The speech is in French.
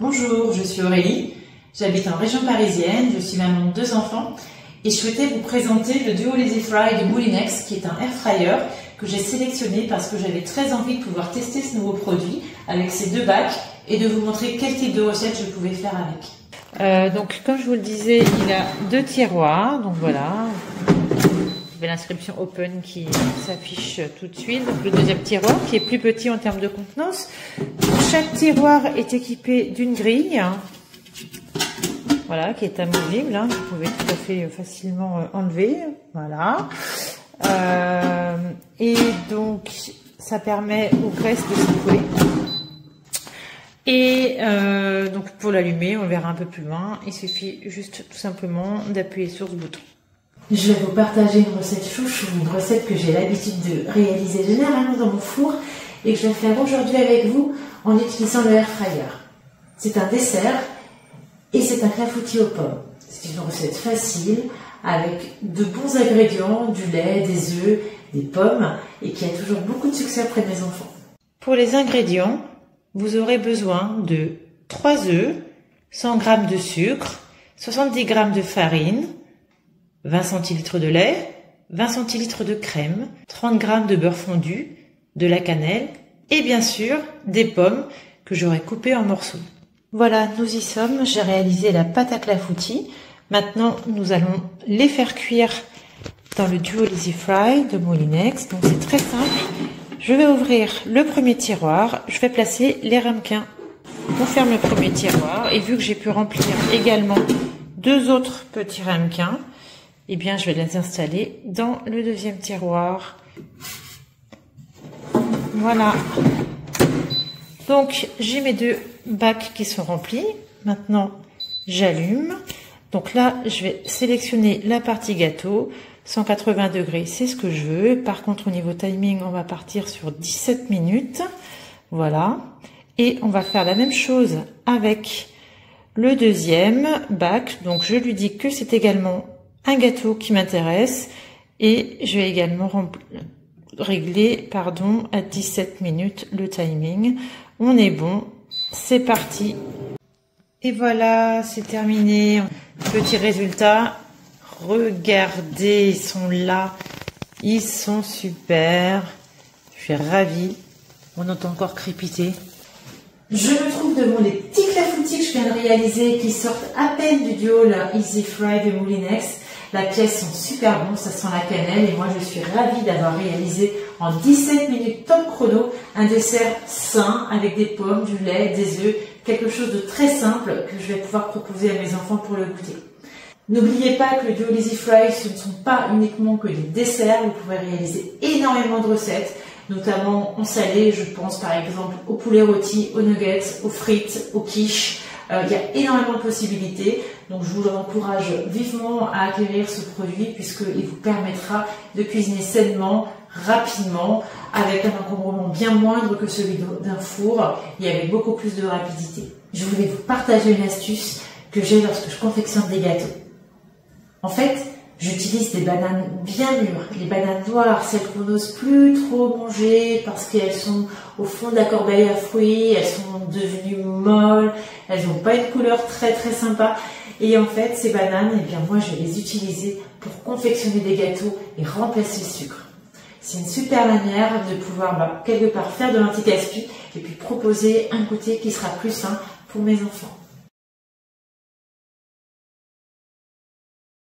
Bonjour, je suis Aurélie, j'habite en région parisienne, je suis maman de 2 enfants et je souhaitais vous présenter le Duo Lazy Fry de Moulinex qui est un air fryer que j'ai sélectionné parce que j'avais très envie de pouvoir tester ce nouveau produit avec ces 2 bacs et de vous montrer quel type de recette je pouvais faire avec. Donc comme je vous le disais, il a 2 tiroirs, donc voilà. Vous avez l'inscription Open qui s'affiche tout de suite. Donc le deuxième tiroir qui est plus petit en termes de contenance. Chaque tiroir est équipé d'une grille, voilà, qui est amovible. Hein, vous pouvez tout à fait facilement enlever, voilà. Et donc ça permet aux graisses de s'écouler. Et donc pour l'allumer, on verra un peu plus loin. Il suffit juste tout simplement d'appuyer sur ce bouton. Je vais vous partager une recette chouchou, une recette que j'ai l'habitude de réaliser généralement dans mon four et que je vais faire aujourd'hui avec vous en utilisant le air fryer. C'est un dessert et c'est un clafoutis aux pommes. C'est une recette facile avec de bons ingrédients, du lait, des œufs, des pommes et qui a toujours beaucoup de succès auprès de mes enfants. Pour les ingrédients, vous aurez besoin de 3 œufs, 100 g de sucre, 70 g de farine, 20 centilitres de lait, 20 centilitres de crème, 30 g de beurre fondu, de la cannelle et bien sûr des pommes que j'aurai coupées en morceaux. Voilà, nous y sommes. J'ai réalisé la pâte à clafoutis. Maintenant, nous allons les faire cuire dans le Duo Lazy Fry de Moulinex. Donc c'est très simple. Je vais ouvrir le premier tiroir. Je vais placer les ramequins. On ferme le premier tiroir et vu que j'ai pu remplir également 2 autres petits ramequins, eh bien, je vais les installer dans le deuxième tiroir. Voilà. Donc, j'ai mes 2 bacs qui sont remplis. Maintenant, j'allume. Donc là, je vais sélectionner la partie gâteau. 180 degrés, c'est ce que je veux. Par contre, au niveau timing, on va partir sur 17 minutes. Voilà. Et on va faire la même chose avec le deuxième bac. Donc, je lui dis que c'est également un gâteau qui m'intéresse et je vais également régler à 17 minutes le timing. On est bon, c'est parti. Et voilà, c'est terminé. Petit résultat, regardez, ils sont là, ils sont super. Je suis ravie. On entend encore crépiter. Je me trouve devant les petits clafoutis que je viens de réaliser qui sortent à peine du Duo Lazy Fry de Moulinex. La pièce sont super bons, ça sent la cannelle et moi je suis ravie d'avoir réalisé en 17 minutes top chrono un dessert sain avec des pommes, du lait, des œufs, quelque chose de très simple que je vais pouvoir proposer à mes enfants pour le goûter. N'oubliez pas que le Duo Lazy Fry ce ne sont pas uniquement que des desserts, vous pouvez réaliser énormément de recettes, notamment en salé, je pense par exemple au poulet rôti, aux nuggets, aux frites, aux quiches. Il y a énormément de possibilités, donc je vous encourage vivement à acquérir ce produit puisqu'il vous permettra de cuisiner sainement, rapidement, avec un encombrement bien moindre que celui d'un four et avec beaucoup plus de rapidité. Je voulais vous partager une astuce que j'ai lorsque je confectionne des gâteaux. En fait, j'utilise des bananes bien mûres, les bananes noires, celles qu'on n'ose plus trop manger parce qu'elles sont au fond de la corbeille à fruits, elles sont devenues molles, elles n'ont pas une couleur très très sympa. Et en fait, ces bananes, eh bien moi je vais les utiliser pour confectionner des gâteaux et remplacer le sucre. C'est une super manière de pouvoir quelque part faire de l'anti-gaspi et puis proposer un goûter qui sera plus sain pour mes enfants.